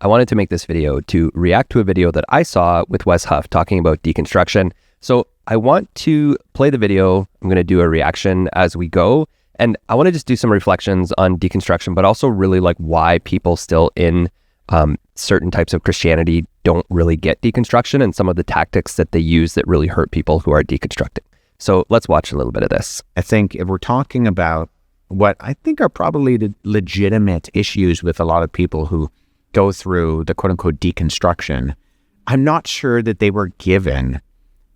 I wanted to make this video to react to a video that I saw with Wes Huff talking about deconstruction. So I want to play the video. I'm going to do a reaction as we go. And I want to just do some reflections on deconstruction, but also really like why people still in certain types of Christianity don't really get deconstruction and some of the tactics that they use that really hurt people who are deconstructing. So let's watch a little bit of this. I think if we're talking about what I think are probably the legitimate issues with a lot of people who go through the quote unquote deconstruction, I'm not sure that they were given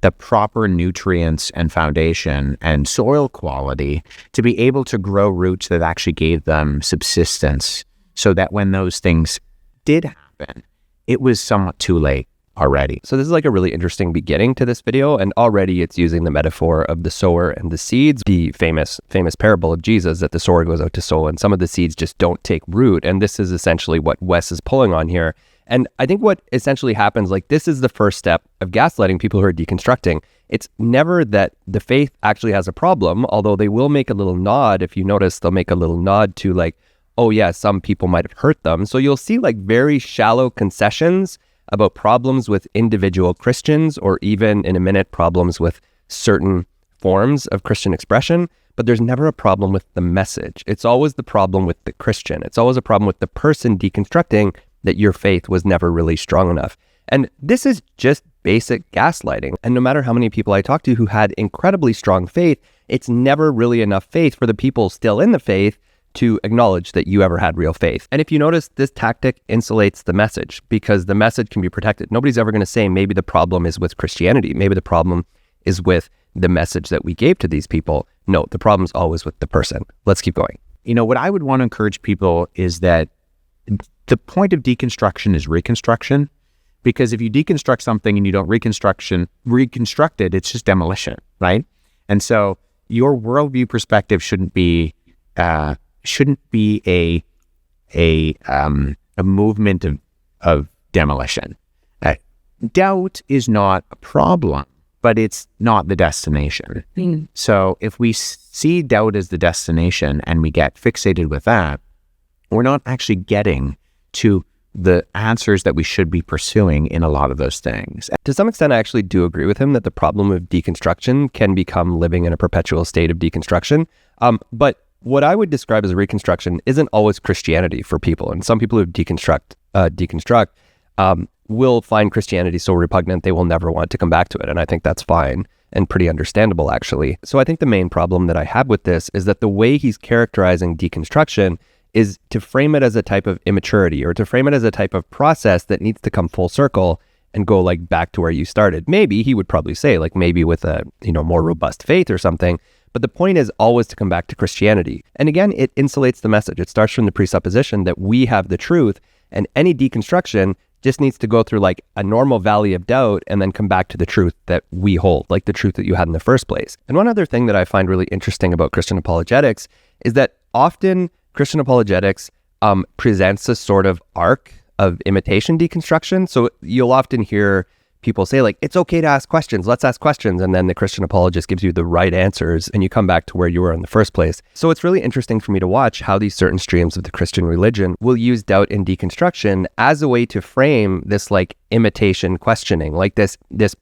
the proper nutrients and foundation and soil quality to be able to grow roots that actually gave them subsistence, so that when those things did happen, it was somewhat too late already. So this is like a really interesting beginning to this video, and already it's using the metaphor of the sower and the seeds, the famous parable of Jesus that the sower goes out to sow and some of the seeds just don't take root. And this is essentially what Wes is pulling on here. And I think what essentially happens, like this is the first step of gaslighting people who are deconstructing. It's never that the faith actually has a problem, although they will make a little nod. If you notice, they'll make a little nod to like, oh yeah, some people might have hurt them. So you'll see like very shallow concessions about problems with individual Christians, or even in a minute, problems with certain forms of Christian expression. But there's never a problem with the message. It's always the problem with the Christian. It's always a problem with the person deconstructing that your faith was never really strong enough. And this is just basic gaslighting. And no matter how many people I talk to who had incredibly strong faith, it's never really enough faith for the people still in the faith to acknowledge that you ever had real faith. And if you notice, this tactic insulates the message because the message can be protected. Nobody's ever going to say maybe the problem is with Christianity. Maybe the problem is with the message that we gave to these people. No, the problem's always with the person. Let's keep going. You know, what I would want to encourage people is that the point of deconstruction is reconstruction, because if you deconstruct something and you don't reconstruct it, it's just demolition, right? And so your worldview perspective shouldn't be a movement of demolition. Doubt is not a problem, but it's not the destination. Mm. So if we see doubt as the destination and we get fixated with that, we're not actually getting to the answers that we should be pursuing in a lot of those things. To some extent, I actually do agree with him that the problem of deconstruction can become living in a perpetual state of deconstruction. But what I would describe as reconstruction isn't always Christianity for people. And some people who deconstruct will find Christianity so repugnant they will never want to come back to it. And I think that's fine and pretty understandable, actually. So I think the main problem that I have with this is that the way he's characterizing deconstruction is to frame it as a type of immaturity, or to frame it as a type of process that needs to come full circle and go like back to where you started. Maybe he would probably say like maybe with a more robust faith or something, but the point is always to come back to Christianity. And again, it insulates the message. It starts from the presupposition that we have the truth, and any deconstruction just needs to go through like a normal valley of doubt and then come back to the truth that we hold, like the truth that you had in the first place. And one other thing that I find really interesting about Christian apologetics is that often Christian apologetics presents a sort of arc of imitation deconstruction. So you'll often hear people say like, it's okay to ask questions, let's ask questions. And then the Christian apologist gives you the right answers and you come back to where you were in the first place. So it's really interesting for me to watch how these certain streams of the Christian religion will use doubt and deconstruction as a way to frame this like imitation questioning, like this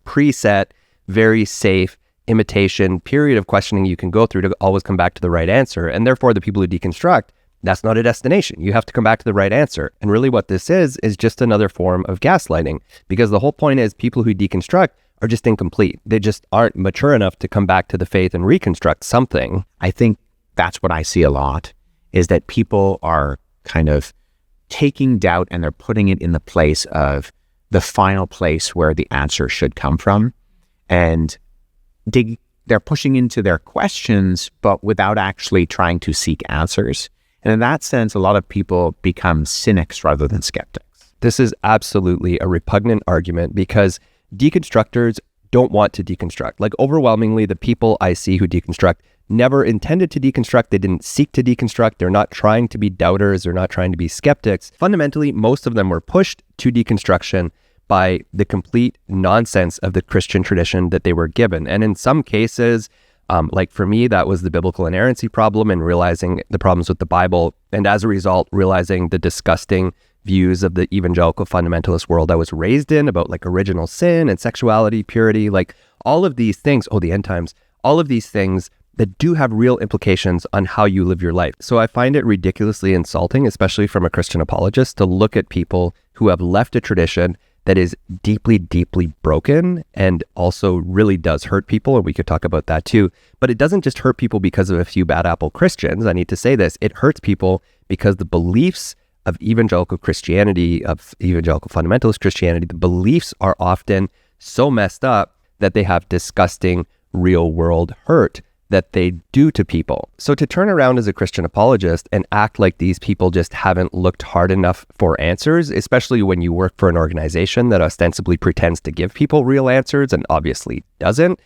preset, very safe imitation period of questioning you can go through to always come back to the right answer. And therefore the people who deconstruct, that's not a destination. You have to come back to the right answer. And really what this is just another form of gaslighting, because the whole point is people who deconstruct are just incomplete. They just aren't mature enough to come back to the faith and reconstruct something. I think that's what I see a lot, is that people are kind of taking doubt and they're putting it in the place of the final place where the answer should come from. And they're pushing into their questions, but without actually trying to seek answers. And in that sense, a lot of people become cynics rather than skeptics. This is absolutely a repugnant argument because deconstructors don't want to deconstruct. Like overwhelmingly, the people I see who deconstruct never intended to deconstruct. They didn't seek to deconstruct. They're not trying to be doubters. They're not trying to be skeptics. Fundamentally, most of them were pushed to deconstruction by the complete nonsense of the Christian tradition that they were given. And in some cases, like for me, that was the biblical inerrancy problem and realizing the problems with the Bible. And as a result, realizing the disgusting views of the evangelical fundamentalist world I was raised in about like original sin and sexuality, purity, like all of these things, the end times, all of these things that do have real implications on how you live your life. So I find it ridiculously insulting, especially from a Christian apologist, to look at people who have left a tradition that is deeply, deeply broken and also really does hurt people. And we could talk about that too. But it doesn't just hurt people because of a few bad apple Christians. I need to say this. It hurts people because the beliefs of evangelical Christianity, of evangelical fundamentalist Christianity, the beliefs are often so messed up that they have disgusting real world hurt that they do to people. So to turn around as a Christian apologist and act like these people just haven't looked hard enough for answers, especially when you work for an organization that ostensibly pretends to give people real answers and obviously doesn't,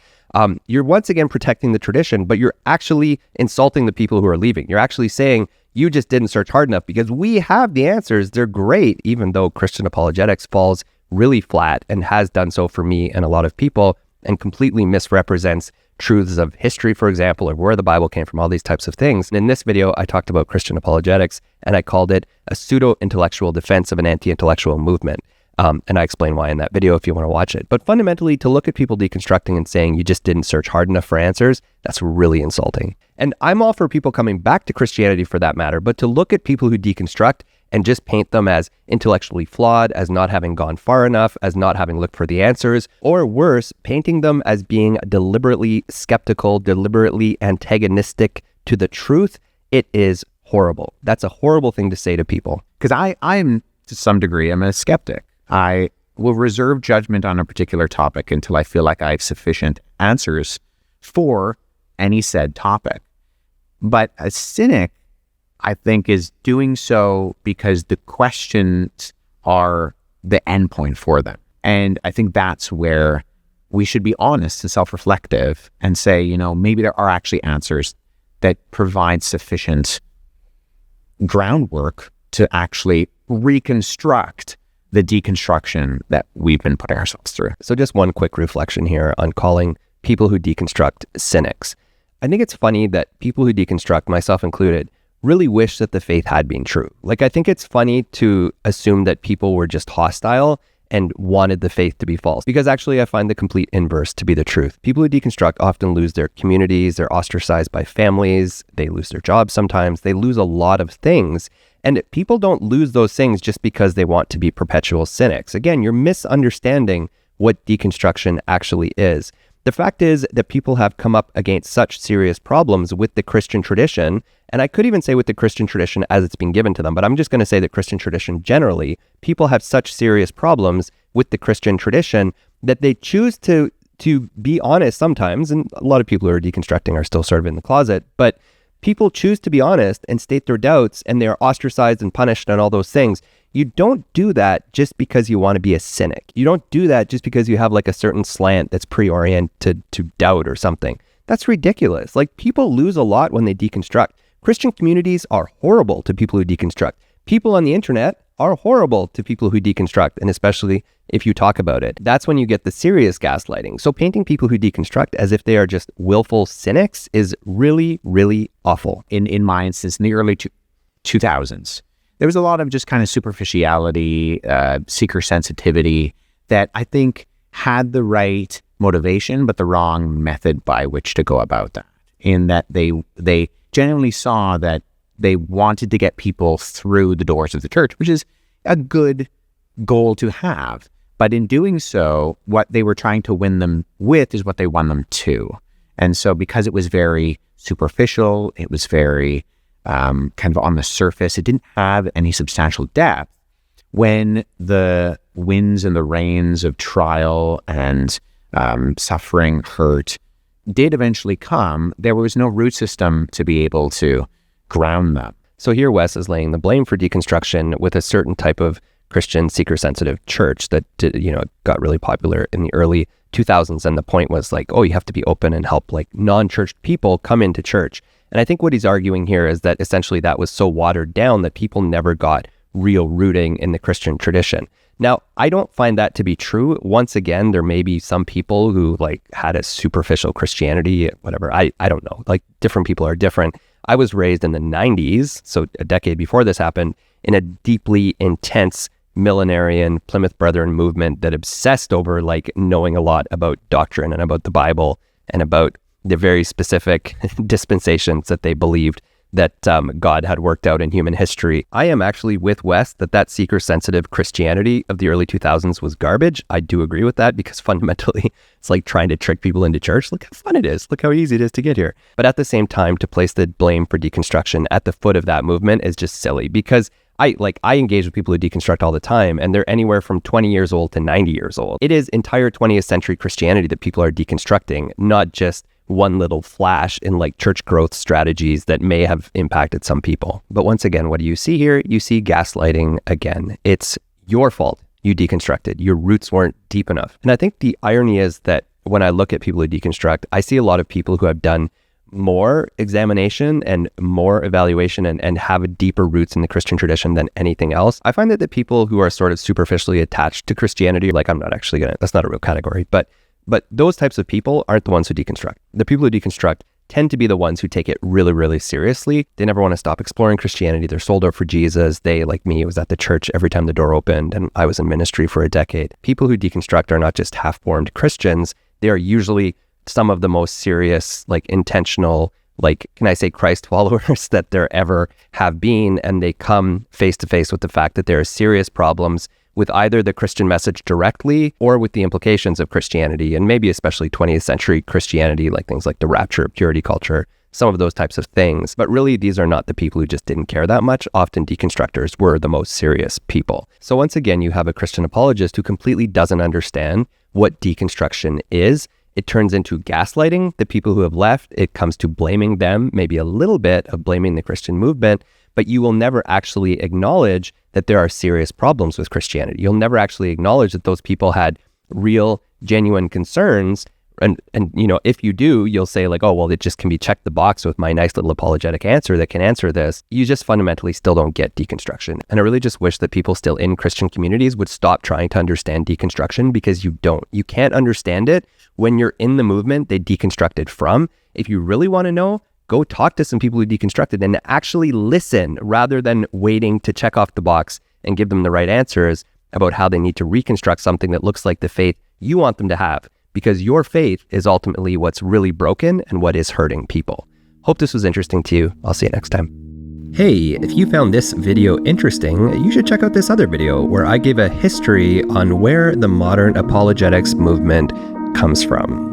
you're once again protecting the tradition, but you're actually insulting the people who are leaving. You're actually saying, you just didn't search hard enough because we have the answers. They're great, even though Christian apologetics falls really flat and has done so for me and a lot of people and completely misrepresents truths of history, for example, or where the Bible came from, all these types of things. And in this video, I talked about Christian apologetics and I called it a pseudo-intellectual defense of an anti-intellectual movement. And I explain why in that video if you want to watch it. But fundamentally, to look at people deconstructing and saying you just didn't search hard enough for answers, that's really insulting. And I'm all for people coming back to Christianity for that matter, but to look at people who deconstruct and just paint them as intellectually flawed, as not having gone far enough, as not having looked for the answers, or worse, painting them as being deliberately skeptical, deliberately antagonistic to the truth, it is horrible. That's a horrible thing to say to people. Because I'm, to some degree, I'm a skeptic. I will reserve judgment on a particular topic until I feel like I have sufficient answers for any said topic. But a cynic, I think, is doing so because the questions are the endpoint for them. And I think that's where we should be honest and self-reflective and say, maybe there are actually answers that provide sufficient groundwork to actually reconstruct the deconstruction that we've been putting ourselves through. So just one quick reflection here on calling people who deconstruct cynics. I think it's funny that people who deconstruct, myself included, really wish that the faith had been true. Like, I think it's funny to assume that people were just hostile and wanted the faith to be false, because actually I find the complete inverse to be the truth. People who deconstruct often lose their communities, they're ostracized by families, they lose their jobs sometimes, they lose a lot of things. And people don't lose those things just because they want to be perpetual cynics. Again, you're misunderstanding what deconstruction actually is. The fact is that people have come up against such serious problems with the Christian tradition, and I could even say with the Christian tradition as it's been given to them, but I'm just going to say that Christian tradition generally, people have such serious problems with the Christian tradition that they choose to be honest sometimes, and a lot of people who are deconstructing are still sort of in the closet, but people choose to be honest and state their doubts, and they are ostracized and punished and all those things. You don't do that just because you want to be a cynic. You don't do that just because you have like a certain slant that's pre-oriented to doubt or something. That's ridiculous. Like, people lose a lot when they deconstruct. Christian communities are horrible to people who deconstruct. People on the internet are horrible to people who deconstruct, and especially if you talk about it. That's when you get the serious gaslighting. So painting people who deconstruct as if they are just willful cynics is really, really awful. In my instance, in the early 2000s, there was a lot of just kind of superficiality, seeker sensitivity that I think had the right motivation, but the wrong method by which to go about that. In that they genuinely saw that they wanted to get people through the doors of the church, which is a good goal to have. But in doing so, what they were trying to win them with is what they won them to. And so because it was very superficial, it was very kind of on the surface, it didn't have any substantial depth. When the winds and the rains of trial and suffering, hurt did eventually come, there was no root system to be able to ground them. So here Wes is laying the blame for deconstruction with a certain type of Christian seeker-sensitive church that got really popular in the early 2000s. And the point was like, oh, you have to be open and help like non-church people come into church. And I think what he's arguing here is that essentially that was so watered down that people never got real rooting in the Christian tradition. Now, I don't find that to be true. Once again, there may be some people who like had a superficial Christianity, whatever. I don't know. Like, different people are different. I was raised in the 90s, so a decade before this happened, in a deeply intense millenarian Plymouth Brethren movement that obsessed over like knowing a lot about doctrine and about the Bible and about the very specific dispensations that they believed that God had worked out in human history. I am actually with Wes that seeker-sensitive Christianity of the early 2000s was garbage. I do agree with that because fundamentally it's like trying to trick people into church. Look how fun it is. Look how easy it is to get here. But at the same time, to place the blame for deconstruction at the foot of that movement is just silly because I engage with people who deconstruct all the time, and they're anywhere from 20 years old to 90 years old. It is entire 20th century Christianity that people are deconstructing, not just one little flash in like church growth strategies that may have impacted some people. But once again, what do you see here? You see gaslighting again. It's your fault. You deconstructed. Your roots weren't deep enough. And I think the irony is that when I look at people who deconstruct, I see a lot of people who have done more examination and more evaluation and have deeper roots in the Christian tradition than anything else. I find that the people who are sort of superficially attached to Christianity, like that's not a real category, but those types of people aren't the ones who deconstruct. The people who deconstruct tend to be the ones who take it really, really seriously. They never want to stop exploring Christianity. They're sold out for Jesus. They, like me, was at the church every time the door opened, and I was in ministry for a decade. People who deconstruct are not just half-formed Christians. They are usually some of the most serious, like intentional, like, can I say Christ followers that there ever have been. And they come face to face with the fact that there are serious problems with either the Christian message directly or with the implications of Christianity, and maybe especially 20th century Christianity, like things like the rapture, purity culture, some of those types of things. But really, these are not the people who just didn't care that much. Often deconstructors were the most serious people. So once again, you have a Christian apologist who completely doesn't understand what deconstruction is. It turns into gaslighting the people who have left. It comes to blaming them, maybe a little bit of blaming the Christian movement, but you will never actually acknowledge that there are serious problems with Christianity. You'll never actually acknowledge that those people had real, genuine concerns. And you know, if you do, you'll say like, oh, well, it just can be checked the box with my nice little apologetic answer that can answer this. You just fundamentally still don't get deconstruction. And I really just wish that people still in Christian communities would stop trying to understand deconstruction, because you don't. You can't understand it when you're in the movement they deconstructed from. If you really want to know, go talk to some people who deconstructed and actually listen rather than waiting to check off the box and give them the right answers about how they need to reconstruct something that looks like the faith you want them to have. Because your faith is ultimately what's really broken and what is hurting people. Hope this was interesting to you. I'll see you next time. Hey, if you found this video interesting, you should check out this other video where I gave a history on where the modern apologetics movement comes from.